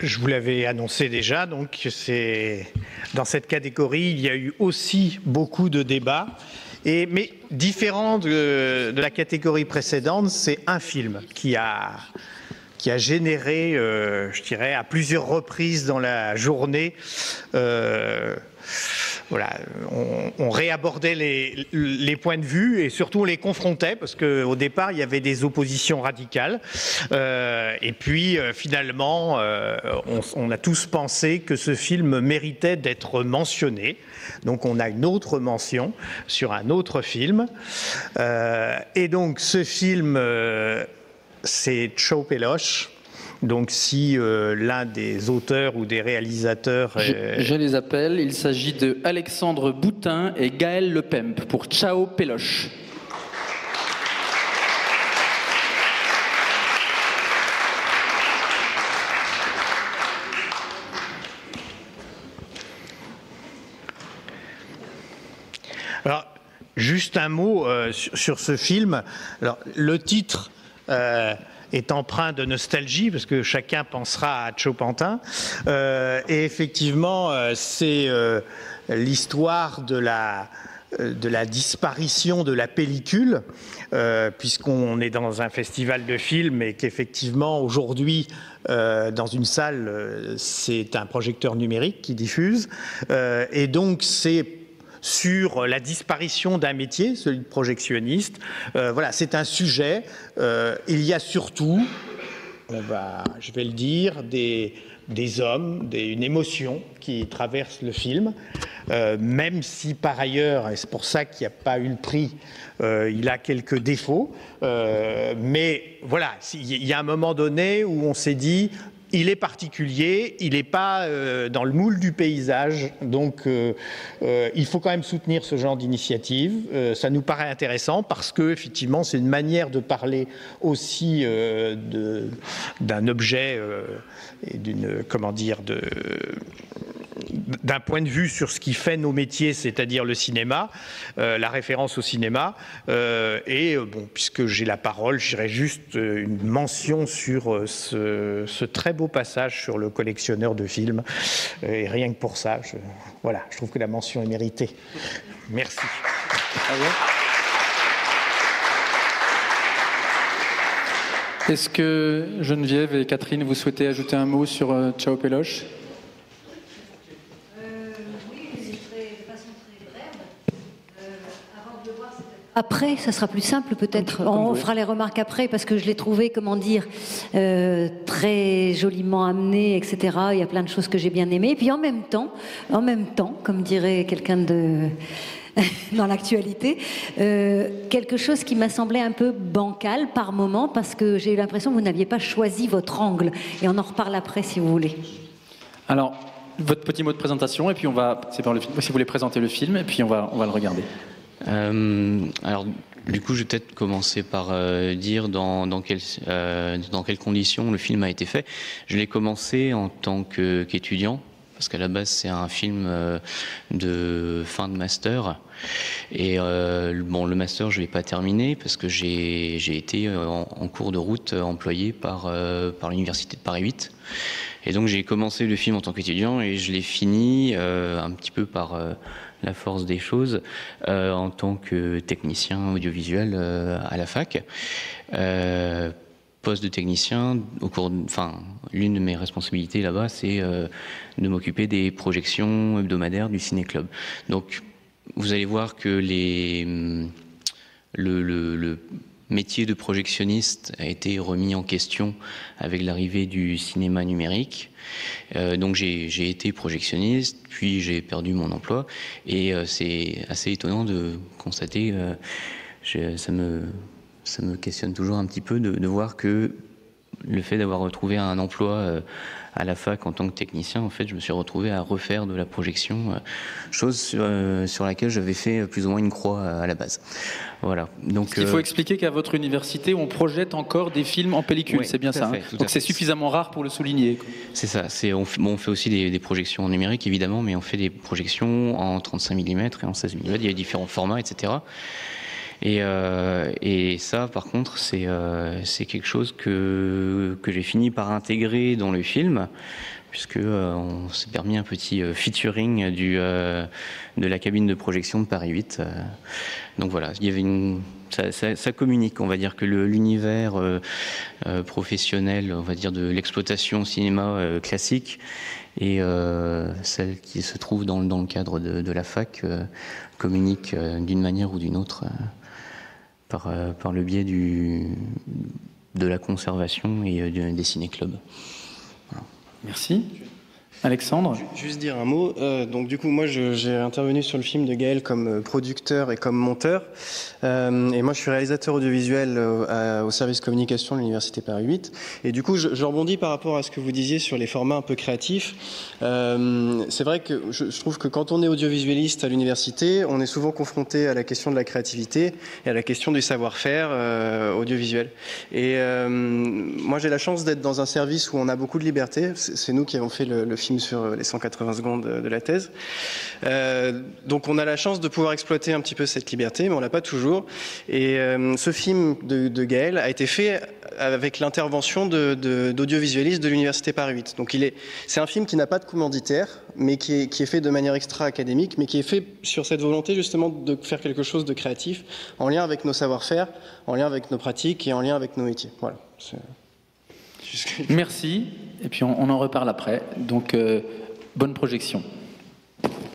je vous l'avais annoncé déjà, donc dans cette catégorie, il y a eu aussi beaucoup de débats. Mais différent de la catégorie précédente, c'est un film qui a généré, je dirais, à plusieurs reprises dans la journée, voilà, on réabordait les points de vue et surtout on les confrontait parce qu'au départ il y avait des oppositions radicales et puis finalement on a tous pensé que ce film méritait d'être mentionné. Donc on a une autre mention sur un autre film et donc ce film c'est Ciao Péloche. Donc si l'un des auteurs ou des réalisateurs... Je les appelle, il s'agit de Alexandre Boutin et Gaël Lepemp pour Ciao Péloche. Alors, juste un mot sur ce film. Alors, le titre... est empreint de nostalgie, parce que chacun pensera à Chopin. Et effectivement, c'est l'histoire de la disparition de la pellicule, puisqu'on est dans un festival de films et qu'effectivement, aujourd'hui, dans une salle, c'est un projecteur numérique qui diffuse. Et donc, c'est sur la disparition d'un métier, celui de projectionniste. Voilà, c'est un sujet. Il y a surtout, je vais le dire, des hommes, une émotion qui traverse le film, même si par ailleurs, et c'est pour ça qu'il n'y a pas eu le prix, il a quelques défauts. Mais voilà, il y a un moment donné où on s'est dit... Il est particulier, il n'est pas dans le moule du paysage, donc il faut quand même soutenir ce genre d'initiative. Ça nous paraît intéressant parce que effectivement, c'est une manière de parler aussi d'un objet et d'un point de vue sur ce qui fait nos métiers, c'est-à-dire le cinéma, la référence au cinéma. Bon, puisque j'ai la parole, j'irai juste une mention sur ce très beau passage sur le collectionneur de films. Et rien que pour ça, voilà, je trouve que la mention est méritée. Merci. Est-ce que Geneviève et Catherine, vous souhaitez ajouter un mot sur Ciao Péloche ? Après, ça sera plus simple peut-être. On fera les remarques après parce que je l'ai trouvé, comment dire, très joliment amené, etc. Il y a plein de choses que j'ai bien aimées. Et puis en même temps, comme dirait quelqu'un dans l'actualité, quelque chose qui m'a semblé un peu bancal par moment parce que j'ai eu l'impression que vous n'aviez pas choisi votre angle. Et on en reparle après si vous voulez. Alors, votre petit mot de présentation et puis on va, c'est par le film, si vous voulez présenter le film et puis on va le regarder. Alors, du coup, je vais peut-être commencer par dire dans quelles conditions le film a été fait. Je l'ai commencé en tant qu'étudiant, parce qu'à la base, c'est un film de fin de master. Et bon, le master, je ne l'ai pas terminé, parce que j'ai été en cours de route employé par l'université de Paris 8. Et donc, j'ai commencé le film en tant qu'étudiant et je l'ai fini un petit peu par... la force des choses en tant que technicien audiovisuel à la fac. Poste de technicien, l'une de mes responsabilités là-bas, c'est de m'occuper des projections hebdomadaires du Ciné-Club. Donc, vous allez voir que le métier de projectionniste a été remis en question avec l'arrivée du cinéma numérique. Donc j'ai été projectionniste, puis j'ai perdu mon emploi et c'est assez étonnant de constater, ça me questionne toujours un petit peu de voir que le fait d'avoir retrouvé un emploi à la fac en tant que technicien, en fait, je me suis retrouvé à refaire de la projection, chose sur laquelle j'avais fait plus ou moins une croix à la base. Voilà. Donc, il faut expliquer qu'à votre université, on projette encore des films en pellicule, c'est bien ça. Hein. Donc c'est suffisamment rare pour le souligner. C'est ça. On fait aussi des projections en numérique, évidemment, mais on fait des projections en 35 mm et en 16 mm. Il y a différents formats, etc. Et ça, par contre, c'est quelque chose que j'ai fini par intégrer dans le film, puisque on s'est permis un petit featuring de la cabine de projection de Paris 8. Donc voilà, il y avait ça communique, on va dire que l'univers professionnel, on va dire de l'exploitation cinéma classique, et celle qui se trouve dans le cadre de la fac communique d'une manière ou d'une autre par le biais de la conservation et des ciné-clubs. Voilà. Merci. Alexandre ? Juste dire un mot. Donc du coup, moi, j'ai intervenu sur le film de Gaël comme producteur et comme monteur. Et moi, je suis réalisateur audiovisuel au service communication de l'Université Paris 8. Et du coup, je rebondis par rapport à ce que vous disiez sur les formats un peu créatifs. C'est vrai que je trouve que quand on est audiovisualiste à l'université, on est souvent confronté à la question de la créativité et à la question du savoir-faire audiovisuel. Et moi, j'ai la chance d'être dans un service où on a beaucoup de liberté. C'est nous qui avons fait le film sur les 180 secondes de la thèse. Donc on a la chance de pouvoir exploiter un petit peu cette liberté, mais on l'a pas toujours. Et ce film de Gaël a été fait avec l'intervention d'audiovisualistes de l'Université Paris 8. Donc c'est un film qui n'a pas de commanditaire, mais qui est fait de manière extra-académique, mais qui est fait sur cette volonté justement de faire quelque chose de créatif, en lien avec nos savoir-faire, en lien avec nos pratiques et en lien avec nos métiers. Voilà. Merci. Et puis on en reparle après. Donc, bonne projection.